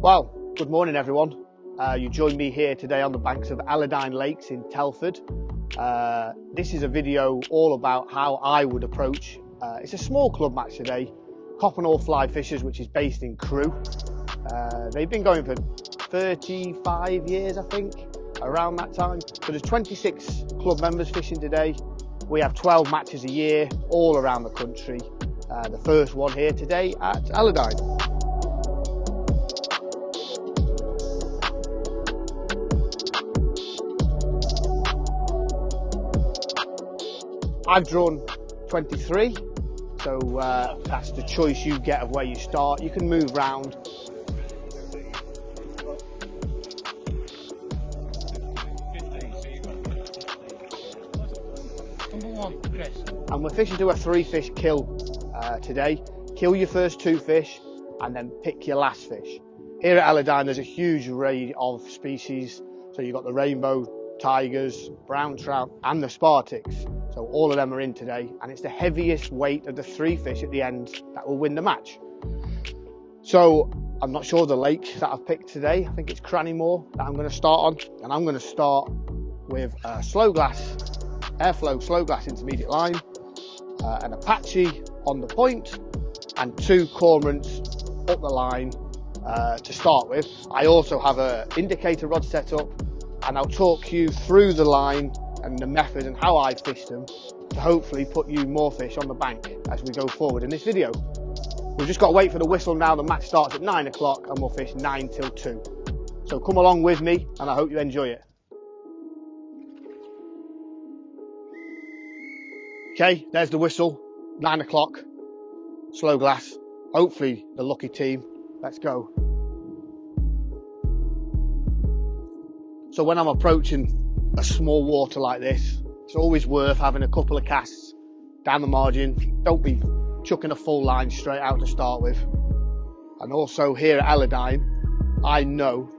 Well, good morning everyone. You join me here today on the banks of Allerdine Lakes in Telford. This is a video all about how I would approach, it's a small club match today, Coppenhall Fly Fishers, which is based in Crewe. They've been going for 35 years, I think, around that time. So there's 26 club members fishing today. We have 12 matches a year all around the country. The first one here today at Allerdine. I've drawn 23, so that's the choice you get of where you start. You can move round. Number one, Chris. And we're fishing to a 3-fish kill today. Kill your first 2 fish and then pick your last fish. Here at Allerdine there's a huge array of species. So you've got the rainbow, tigers, brown trout and the spartics. So all of them are in today, and it's the heaviest weight of the 3 fish at the end that will win the match. So I'm not sure the lake that I've picked today. I think it's Crannymoor that I'm going to start on, and I'm going to start with a slow glass, airflow slow glass intermediate line, an Apache on the point, and 2 cormorants up the line to start with. I also have an indicator rod set up, and I'll talk you through the line and the method and how I fish them to hopefully put you more fish on the bank as we go forward in this video. We've just got to wait for the whistle now. The match starts at 9 o'clock and we'll fish 9 till 2. So come along with me and I hope you enjoy it. Okay, there's the whistle, 9 o'clock, slow glass, hopefully the lucky team. Let's go. So when I'm approaching a small water like this, it's always worth having a couple of casts down the margin. Don't be chucking a full line straight out to start with. And also here at Allerdine, I know,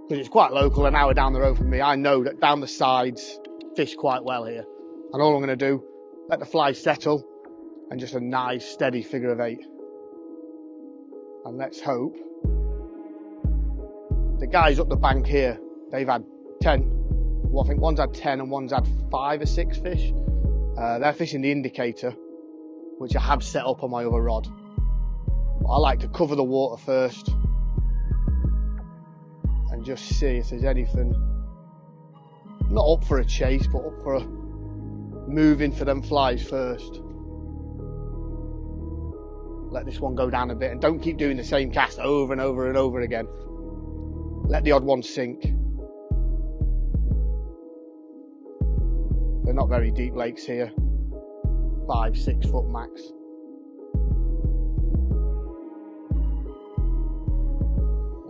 because it's quite local, an hour down the road from me, I know that down the sides fish quite well here. And all I'm going to do, let the fly settle and just a nice steady figure of 8. And let's hope. The guys up the bank here, they've had 10. Well, I think one's had 10 and one's had 5 or 6 fish. They're fishing the indicator, which I have set up on my other rod. But I like to cover the water first and just see if there's anything, not up for a chase, but up for a moving for them flies first. Let this one go down a bit and don't keep doing the same cast over and over and over again. Let the odd one sink. They're not very deep lakes here. 5-6 foot max.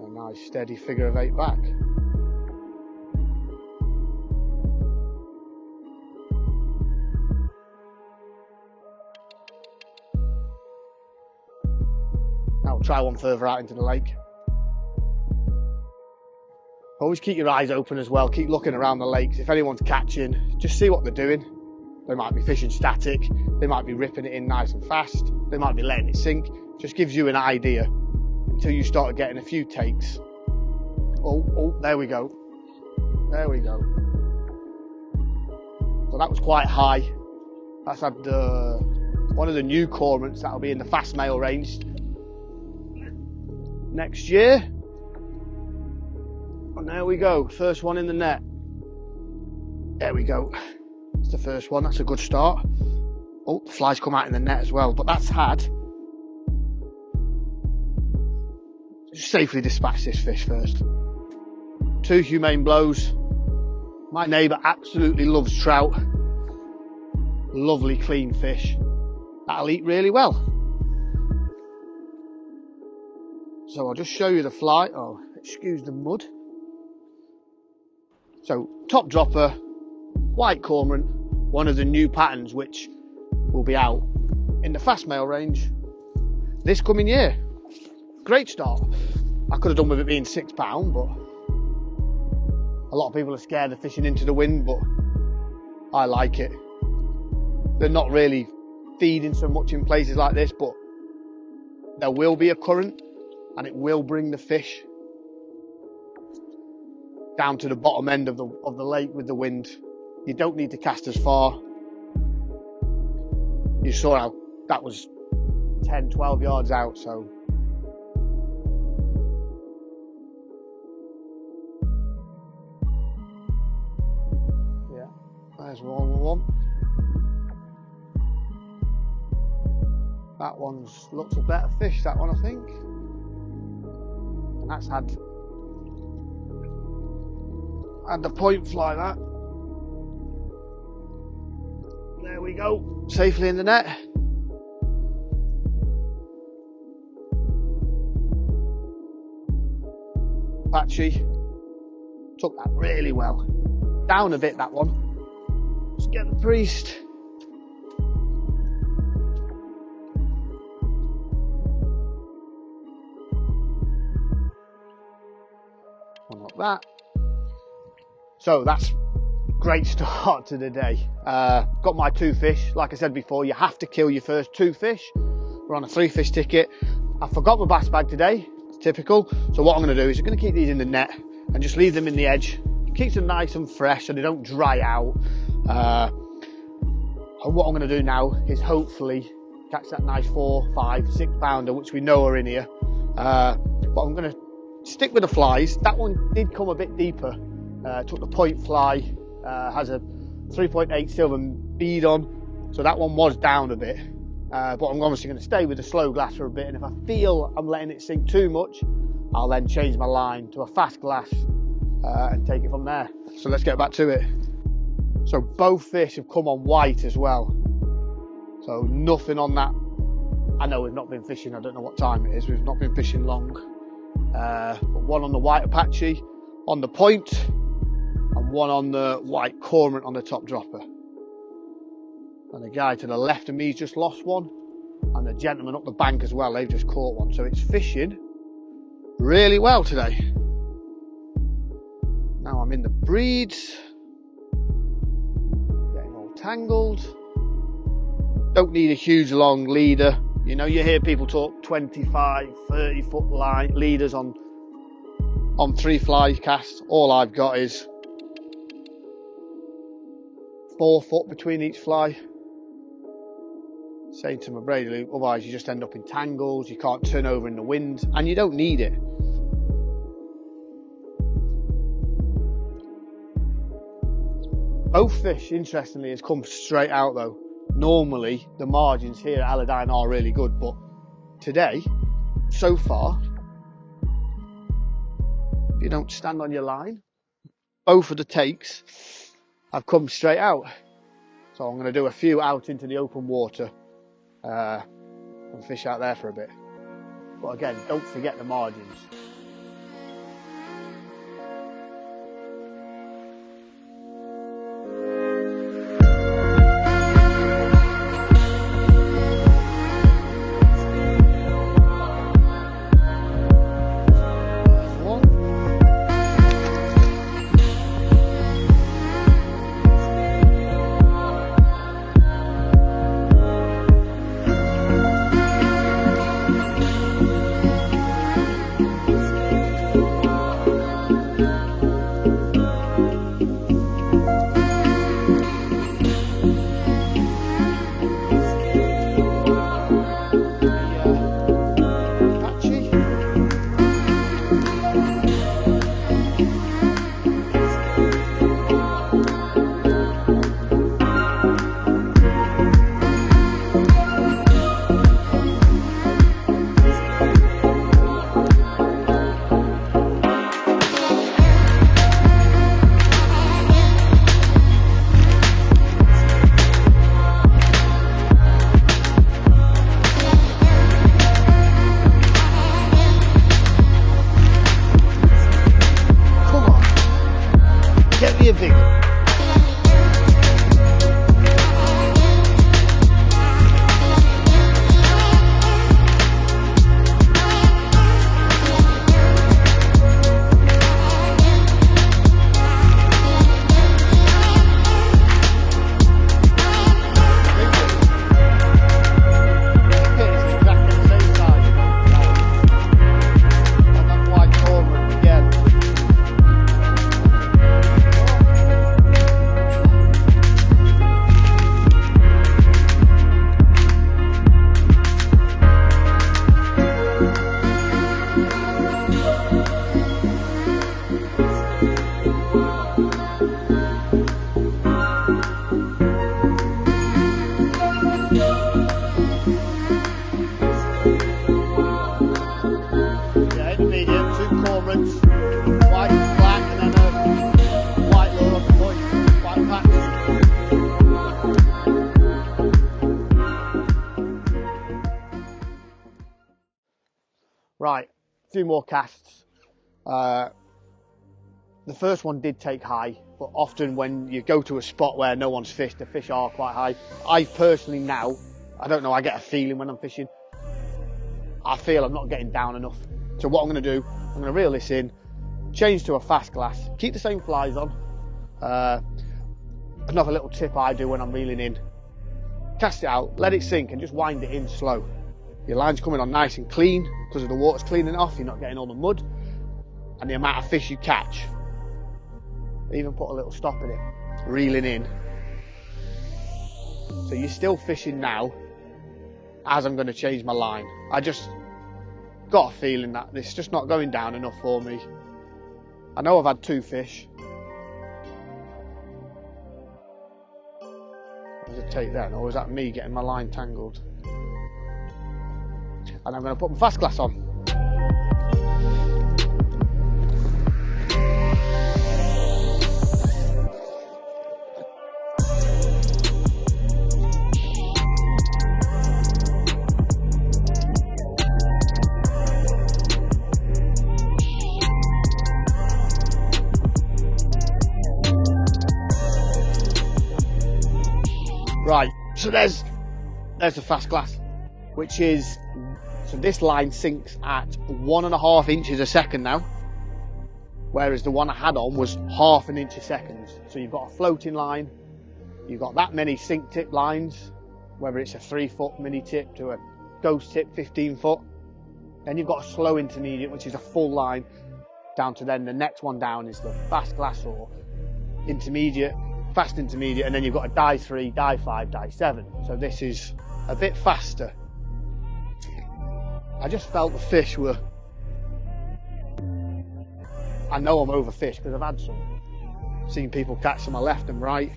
A nice steady figure of 8 back. Now we'll try one further out into the lake. Always keep your eyes open as well, keep looking around the lakes. If anyone's catching, just see what they're doing. They might be fishing static, they might be ripping it in nice and fast, they might be letting it sink. Just gives you an idea until you start getting a few takes. Oh, there we go. There we go. So that was quite high. That's had one of the new cormorants that'll be in the fast male range next year. And there we go, first one in the net. There we go. That's the first one, that's a good start. Oh, the fly's come out in the net as well, but that's had. Just safely dispatch this fish first. 2 humane blows. My neighbour absolutely loves trout. Lovely clean fish. That'll eat really well. So I'll just show you the fly. Oh, excuse the mud. So top dropper, white cormorant, one of the new patterns which will be out in the fast male range this coming year. Great start. I could have done with it being £6, but a lot of people are scared of fishing into the wind, but I like it. They're not really feeding so much in places like this, but there will be a current and it will bring the fish down to the bottom end of the lake with the wind. You don't need to cast as far. You saw how that was 10, 12 yards out, so yeah, there's one. That one's looks a better fish, that one, I think. And that's had the point fly, that. There we go, safely in the net. Apache took that really well. Down a bit, that one. Let's get the priest. One like that. So that's great start to the day. Got my 2 fish. Like I said before, you have to kill your first 2 fish. We're on a 3 fish ticket. I forgot my bass bag today. It's typical. So what I'm going to do is I'm going to keep these in the net and just leave them in the edge. Keeps them nice and fresh so they don't dry out. And what I'm going to do now is hopefully catch that nice 4, 5, 6 pounder, which we know are in here. But I'm going to stick with the flies. That one did come a bit deeper. Took the point fly, has a 3.8 silver bead on, so that one was down a bit. But I'm obviously going to stay with the slow glass for a bit, and if I feel I'm letting it sink too much, I'll then change my line to a fast glass and take it from there. So let's get back to it. So both fish have come on white as well, so nothing on that. I know we've not been fishing, I don't know what time it is, we've not been fishing long. But one on the white Apache on the point, and one on the white cormorant on the top dropper. And the guy to the left of me's just lost one, and the gentleman up the bank as well, they've just caught one. So it's fishing really well today. Now I'm in the breeds, getting all tangled. Don't need a huge long leader. You know, you hear people talk 25, 30 foot line leaders on 3 fly casts. All I've got is 4 foot between each fly. Saying to my Brady, otherwise you just end up in tangles, you can't turn over in the wind, and you don't need it. Both fish, interestingly, has come straight out though. Normally the margins here at Aladdin are really good, but today, so far, if you don't stand on your line, both of the takes have come straight out. So I'm going to do a few out into the open water and fish out there for a bit. But again, don't forget the margins. Right, a few more casts. The first one did take high, but often when you go to a spot where no one's fished, the fish are quite high. I personally now, I don't know, I get a feeling when I'm fishing. I feel I'm not getting down enough. So what I'm going to do, I'm going to reel this in, change to a fast glass, keep the same flies on. Another little tip I do when I'm reeling in, cast it out, let it sink and just wind it in slow. Your line's coming on nice and clean because of the water's cleaning it off, you're not getting all the mud and the amount of fish you catch. Even put a little stop in it, reeling in. So you're still fishing now as I'm going to change my line. I just got a feeling that this is just not going down enough for me. I know I've had 2 fish. Was it take then, or was that me getting my line tangled? And I'm going to put my fast glass on. Right, so there's the fast glass, which is, so this line sinks at 1.5 inches a second now, whereas the one I had on was 1/2 inch a second. So you've got a floating line, you've got that many sink tip lines, whether it's a 3-foot mini tip to a ghost tip 15 foot. Then you've got a slow intermediate, which is a full line, down to then the next one down is the fast glass or intermediate, fast intermediate, and then you've got a die 3, die 5, die 7. So this is a bit faster. I just felt the fish were, I know I'm overfished because I've had some. Seen people catch to my left and right.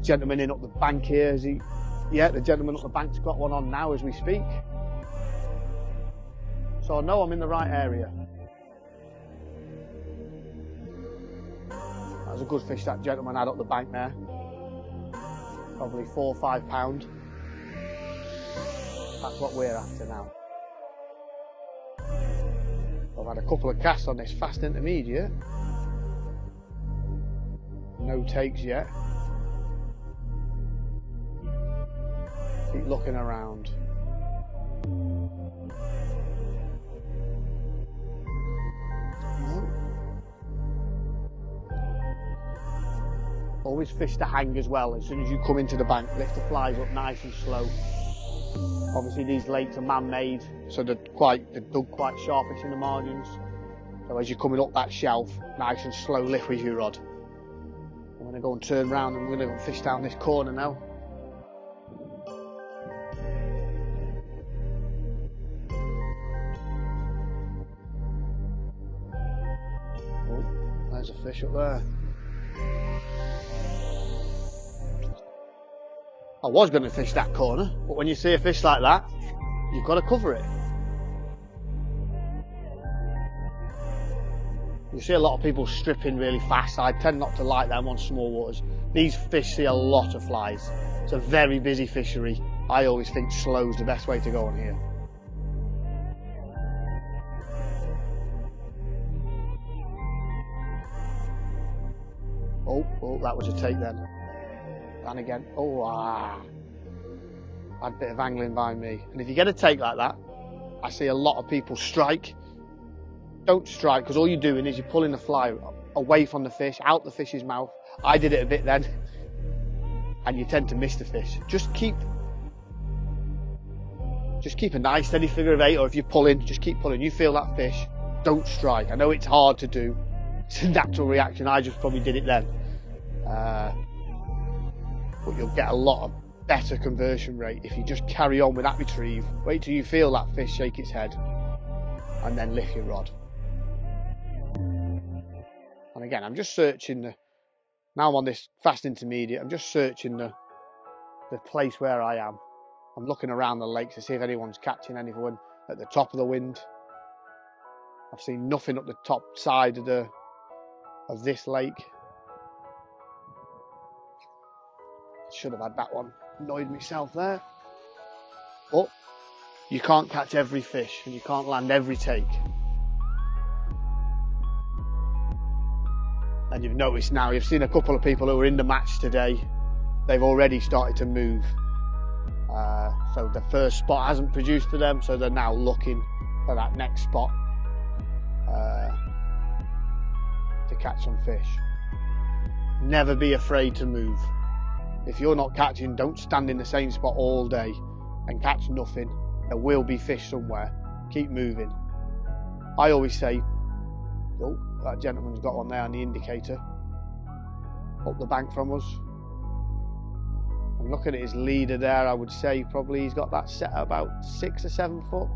Gentleman in up the bank here, the gentleman up the bank's got one on now as we speak. So I know I'm in the right area. That was a good fish that gentleman had up the bank there. Probably 4 or 5 pound. That's what we're after now. I've had a couple of casts on this fast intermediate. No takes yet. Keep looking around. Always fish the hang as well. As soon as you come into the bank, lift the flies up nice and slow. Obviously these lakes are man-made, so they're dug quite sharpish in the margins. So as you're coming up that shelf, nice and slow lift with your rod. I'm going to go and turn around and I'm going to fish down this corner now. Oh, there's a fish up there. I was going to fish that corner, but when you see a fish like that, you've got to cover it. You see a lot of people stripping really fast. I tend not to like them on small waters. These fish see a lot of flies. It's a very busy fishery. I always think slow's the best way to go on here. Oh, that was a take then. And again, had a bit of angling by me. And if you get a take like that, I see a lot of people strike. Don't strike, because all you're doing is you're pulling the fly away from the fish, out the fish's mouth. I did it a bit then, and you tend to miss the fish. Just keep a nice steady figure of 8, or if you're pulling, just keep pulling. You feel that fish, don't strike. I know it's hard to do. It's a natural reaction. I just probably did it then. But you'll get a lot of better conversion rate if you just carry on with that retrieve. Wait till you feel that fish shake its head and then lift your rod. And again, I'm just searching now I'm on this fast intermediate, I'm just searching the place where I am. I'm looking around the lake to see if anyone's catching anyone at the top of the wind. I've seen nothing up the top side of this lake. Should have had that one. Annoyed myself there. But You can't catch every fish and you can't land every take. And you've noticed now, you've seen a couple of people who were in the match today, they've already started to move. So the first spot hasn't produced for them, so they're now looking for that next spot to catch some fish. Never be afraid to move. If you're not catching, don't stand in the same spot all day and catch nothing. There will be fish somewhere. Keep moving. I always say, oh, that gentleman's got one there on the indicator, up the bank from us. And looking at his leader there, I would say probably he's got that set at about 6 or 7 foot.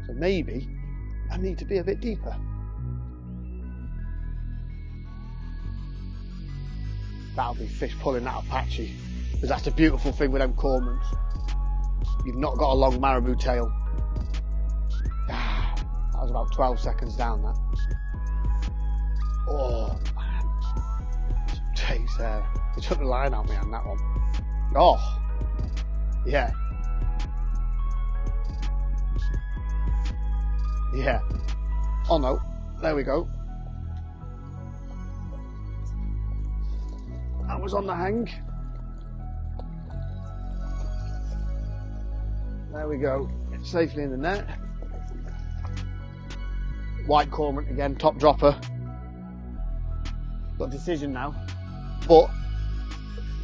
So maybe I need to be a bit deeper. That'll be fish pulling that Apache, because that's the beautiful thing with them cormorants. You've not got a long marabou tail. That was about 12 seconds down, that. Oh man, takes there. They took the line out me on that one. Oh, yeah. Yeah. Oh no, there we go. That was on the hang. There we go. It's safely in the net. White cormorant again, top dropper. Got a decision now, but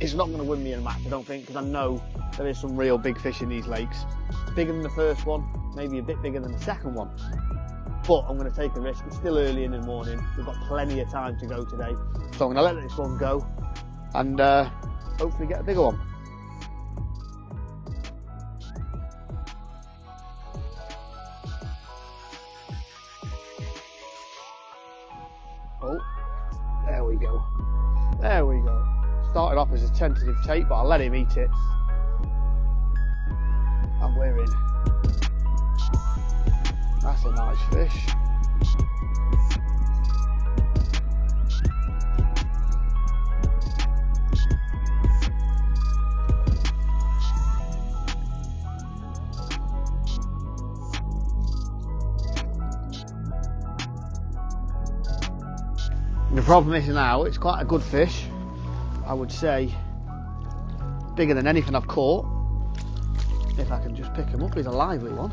it's not going to win me in a match, I don't think, because I know there is some real big fish in these lakes. Bigger than the first one, maybe a bit bigger than the second one. But I'm going to take a risk. It's still early in the morning. We've got plenty of time to go today, so I'm going to let this one go and hopefully get a bigger one. Oh, there we go. There we go. Started off as a tentative take, but I'll let him eat it. And we're in. That's a nice fish. The problem is now, it's quite a good fish. I would say bigger than anything I've caught. If I can just pick him up, he's a lively one.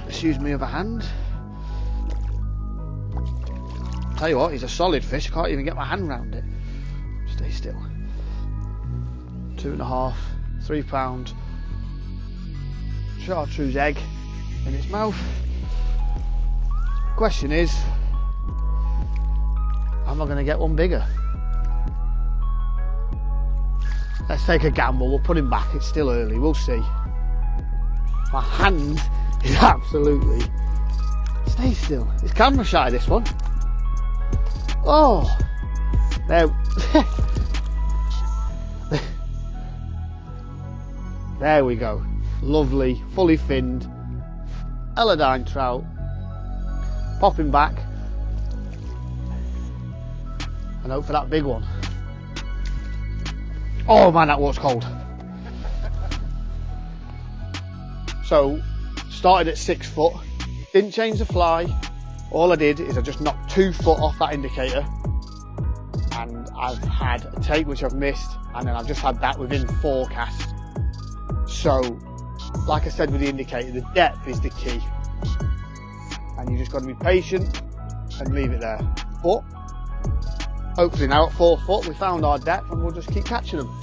Just use my other hand. Tell you what, he's a solid fish. I can't even get my hand round it. Stay still. 2.5, 3 pound chartreuse egg in its mouth. Question is, am I going to get one bigger? Let's take a gamble. We'll put him back. It's still early. We'll see. My hand is absolutely... Stay still. It's camera shy, this one. Oh! There... There we go. Lovely, fully finned Elladyne trout. Popping back. And hope for that big one. Oh man, that water's cold. So, started at 6 foot, didn't change the fly. All I did is I just knocked 2 foot off that indicator, and I've had a take which I've missed, and then I've just had that within 4 casts. So, like I said with the indicator, the depth is the key, and you just got to be patient and leave it there. But hopefully now at 4 foot we found our depth, and we'll just keep catching them.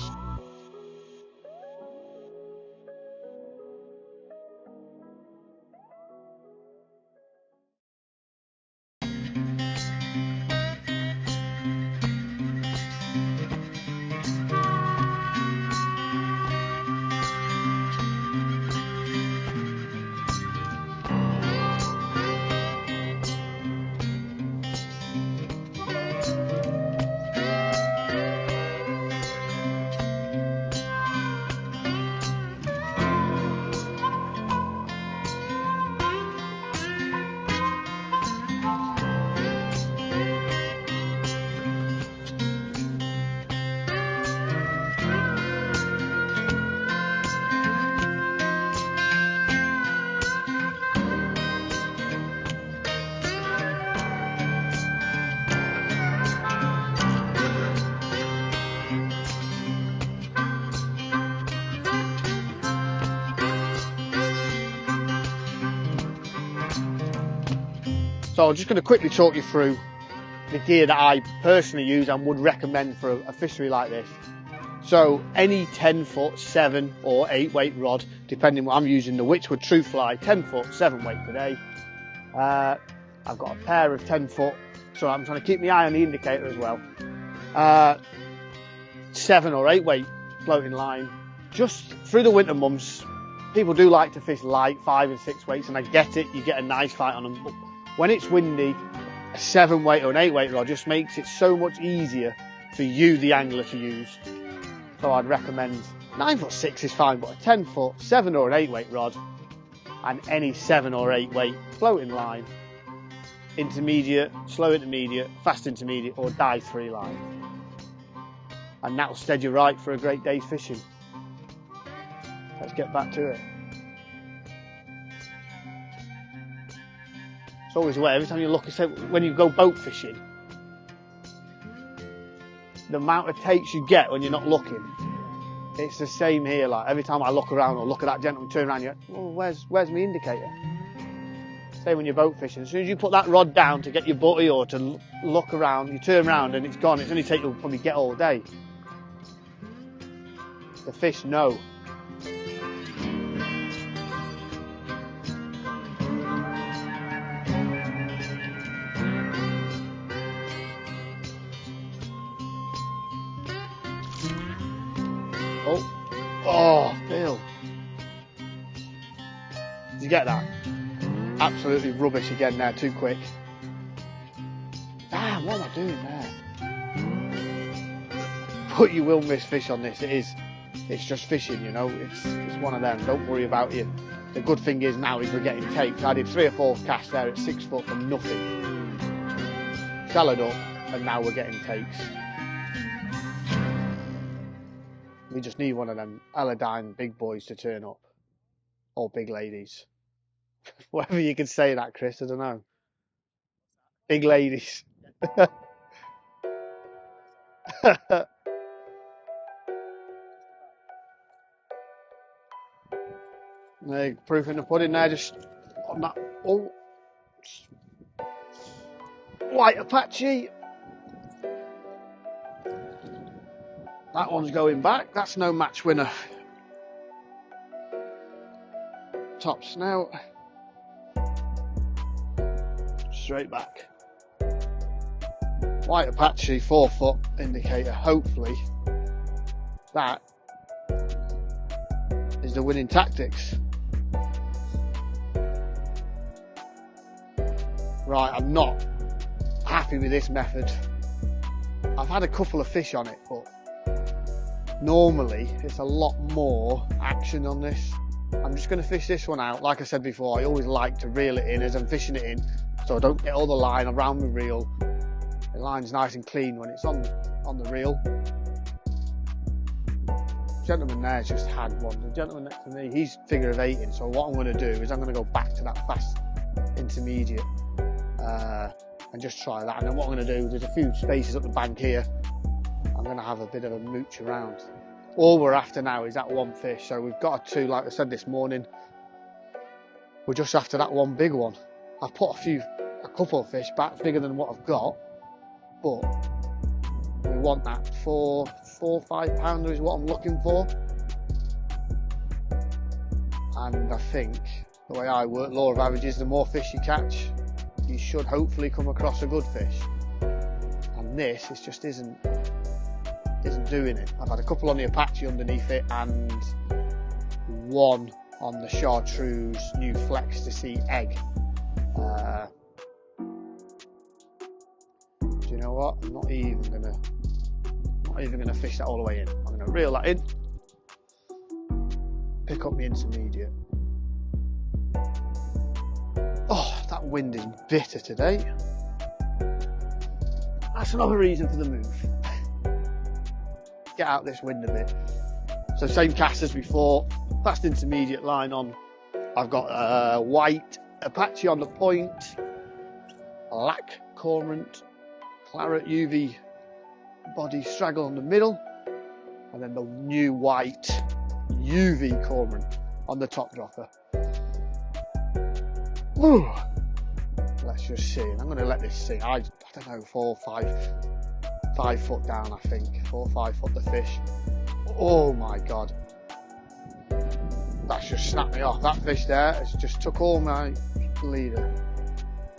So I'm just going to quickly talk you through the gear that I personally use and would recommend for a fishery like this. So any 10-foot 7 or 8 weight rod, depending what I'm using, the Witchwood Truthfly 10-foot 7 weight today. I've got a pair of 10-foot, so I'm trying to keep my eye on the indicator as well. 7 or 8 weight floating line. Just through the winter months, people do like to fish light 5 and 6 weights, and I get it, you get a nice fight on them. But when it's windy, a 7 weight or an 8 weight rod just makes it so much easier for you, the angler, to use. So I'd recommend 9'6" is fine, but a 10-foot 7 or an 8 weight rod and any 7 or 8 weight floating line, intermediate, slow intermediate, fast intermediate or dive 3 line. And that'll stead you right for a great day's fishing. Let's get back to it. It's always the way, every time you look, when you go boat fishing, the amount of takes you get when you're not looking, it's the same here. Like every time I look around or look at that gentleman, turn around, you're like, well, where's my indicator? Same when you're boat fishing. As soon as you put that rod down to get your butty or to look around, you turn around and it's gone. It's only take you probably get all day. The fish know. Oh, Bill. Did you get that? Absolutely rubbish again there, too quick. Damn, what am I doing there? But you will miss fish on this. It's just fishing, you know. It's one of them. Don't worry about it. The good thing is now is we're getting takes. I did 3 or 4 casts there at 6 foot from nothing. Shallowed up, and now we're getting takes. We just need one of them Aladdin big boys to turn up. Or big ladies. Whatever you can say that, Chris, I don't know. Big ladies. Proof in the pudding there, just on that. Oh. White Apache. That one's going back. That's no match winner. Top snout. Straight back. White Apache 4 foot indicator. Hopefully that is the winning tactics. Right, I'm not happy with this method. I've had a couple of fish on it, but normally it's a lot more action on this. I'm just going to fish this one out. Like I said before, I always like to reel it in as I'm fishing it in, so I don't get all the line around the reel. The line's nice and clean when it's on the reel. The gentleman there's just had one. The gentleman next to me, he's figure of 8ing, so what I'm going to do is I'm going to go back to that fast intermediate and just try that. And then what I'm going to do, there's a few spaces up the bank here, I'm going to have a bit of a mooch around. All we're after now is that one fish. So we've got a 2, like I said this morning. We're just after that one big one. I've put a couple of fish back bigger than what I've got, but we want that 4 or 5 pounder is what I'm looking for. And I think the way I work, law of averages, the more fish you catch, you should hopefully come across a good fish. And this, it just isn't doing it. I've had a couple on the Apache underneath it and one on the Chartreuse new Flex to see egg. Do you know what? I'm not even gonna fish that all the way in. I'm gonna reel that in, pick up the intermediate. Oh, that wind is bitter today. That's another reason for the move. Get out this wind a bit. So same cast as before, fast intermediate line on. I've got a white Apache on the point, black cormorant, claret UV body straggle on the middle, and then the new white UV cormorant on the top dropper. Ooh. Bless let's just see. I'm going to let this sink. I don't know, 4 or 5 foot down, I think. 4 or 5 foot the fish. Oh my God. That's just snapped me off. That fish there has just took all my leader.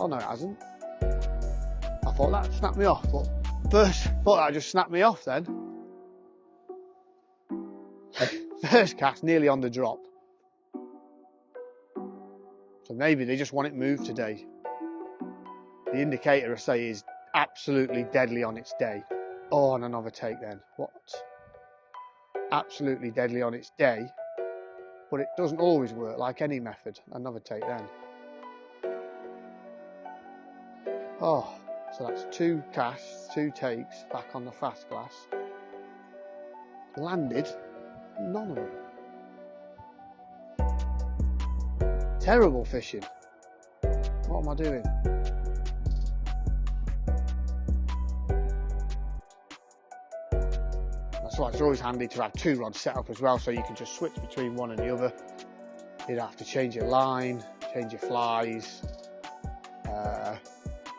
Oh no, it hasn't. I thought that snapped me off, but first thought that just snapped me off then. First cast nearly on the drop. So maybe they just want it moved today. The indicator, I say, is absolutely deadly on its day. Oh, and another take then. What? Absolutely deadly on its day. But it doesn't always work like any method. Another take then. Oh, so that's 2 casts, 2 takes back on the fast glass. Landed none of them. Terrible fishing. What am I doing? That's why it's always handy to have 2 rods set up as well, so you can just switch between one and the other. You don't have to change your line, change your flies.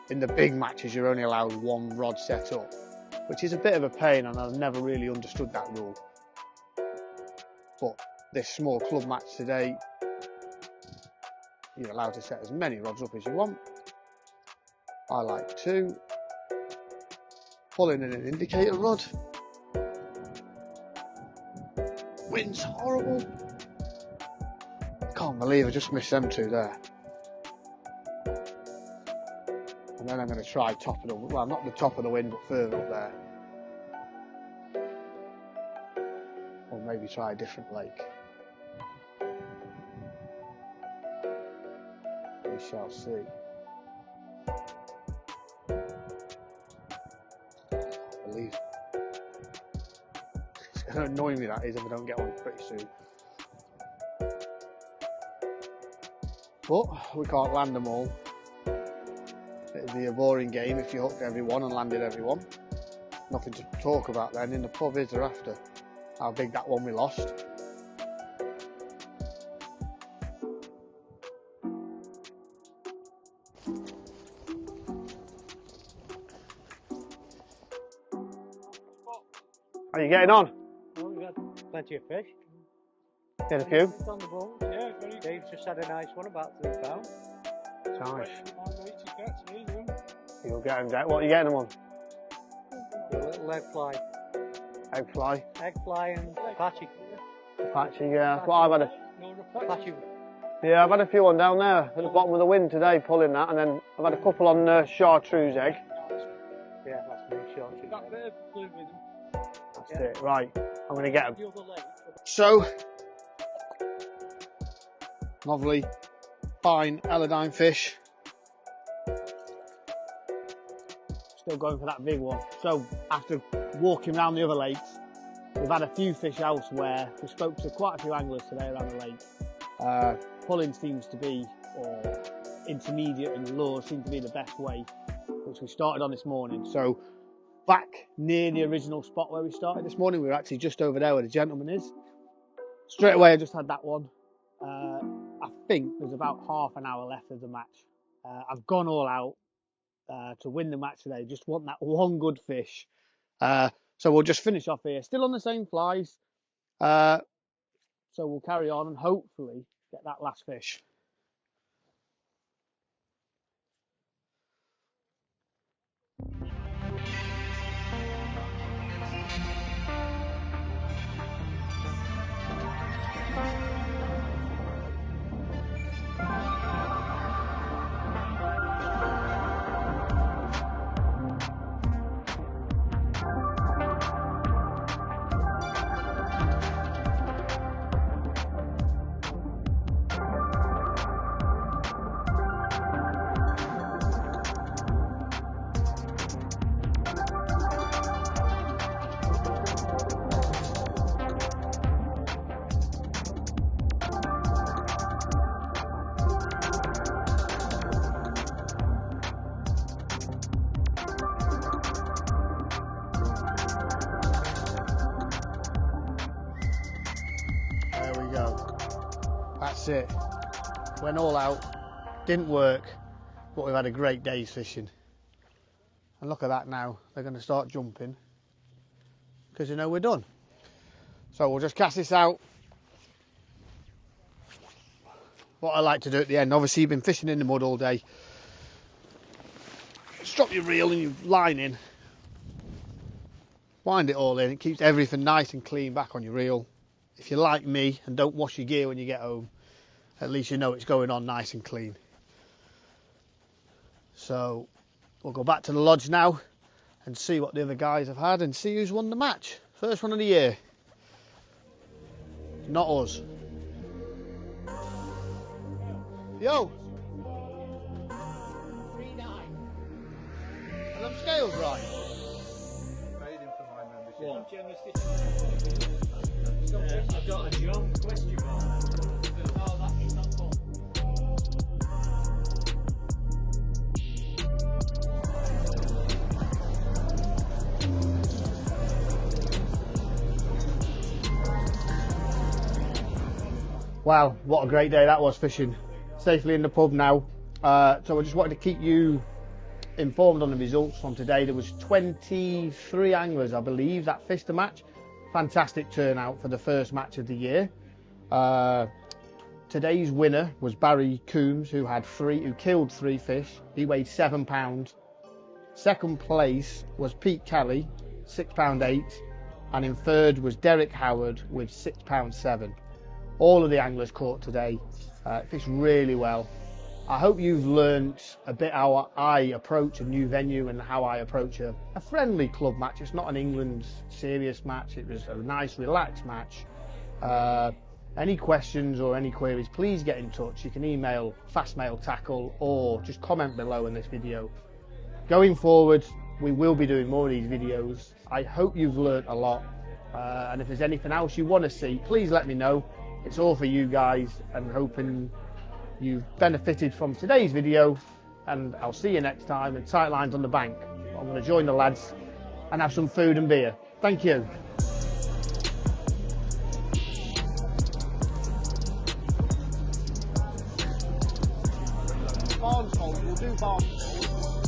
In the big matches, you're only allowed 1 rod set up, which is a bit of a pain, and I've never really understood that rule. But this small club match today, you're allowed to set as many rods up as you want. I like 2. Pulling in an indicator rod. Wind's horrible. Can't believe I just missed them 2 there. And then I'm going to try top of the, well, not the top of the wind, but further up there. Or maybe try a different lake. We shall see. I can't believe it. It's going to annoy me, that is, if I don't get one pretty soon. But we can't land them all. It'd be a boring game if you hooked everyone and landed everyone. Nothing to talk about then in the pub, is there, after how big that one we lost. How are you getting on? Oh, we've got plenty of fish. Get a few? It's on the boat. Yeah, Dave's just had a nice one, about £3. Nice. You'll get them. What are you getting them on? A little egg fly. Egg fly? Egg fly and patchy. Patchy, yeah. That's what I've had. Patchy. Yeah, I've had a few on down there at the bottom of the wind today, pulling that, and then I've had a couple on chartreuse egg. Yeah, that's me, chartreuse. That's it, right. I'm going to get them. So, lovely, fine Elladyne fish. Still going for that big one. So, after walking around the other lakes, we've had a few fish elsewhere. We spoke to quite a few anglers today around the lake. Pulling seems to be, or intermediate and lures seem to be the best way, which we started on this morning. So, back near the original spot where we started this morning, we were actually just over there where the gentleman is. Straight away I just had that one. I think there's about half an hour left of the match. I've gone all out to win the match today. Just want that one good fish. So we'll just finish off here. Still on the same flies. So we'll carry on and hopefully get that last fish. That's it. Went all out, didn't work, but we've had a great day's fishing. And look at that now, they're going to start jumping because they know we're done. So we'll just cast this out. What I like to do at the end, obviously you've been fishing in the mud all day. Just drop your reel and your line in. Wind it all in, it keeps everything nice and clean back on your reel. If you're like me and don't wash your gear when you get home, at least you know it's going on nice and clean. So we'll go back to the lodge now and see what the other guys have had and see who's won the match. First one of the year. Not us. Yo! 3.9. Are them scales right? Paid him for my membership. What? I've got a job question mark. Oh, that's not fun. Wow, what a great day that was fishing. Safely in the pub now. So I just wanted to keep you informed on the results from today. There was 23 anglers, I believe, that fished the match. Fantastic turnout for the first match of the year. Today's winner was Barry Coombs, who killed 3 fish. He weighed 7 pounds. Second place was Pete Kelly, 6 pound 8, and in third was Derek Howard with 6 pound 7. All of the anglers caught today fished really well. I hope you've learnt a bit how I approach a new venue and how I approach a friendly club match. It's not an England serious match, it was a nice relaxed match. Any questions or any queries, please get in touch. You can email Fastmail Tackle or just comment below in this video. Going forward, we will be doing more of these videos. I hope you've learnt a lot, and if there's anything else you want to see, please let me know. It's all for you guys, and hoping you've benefited from today's video, and I'll see you next time in Tight Lines on the Bank. I'm going to join the lads and have some food and beer. Thank you. Barnes hold, we'll do Barnes hold.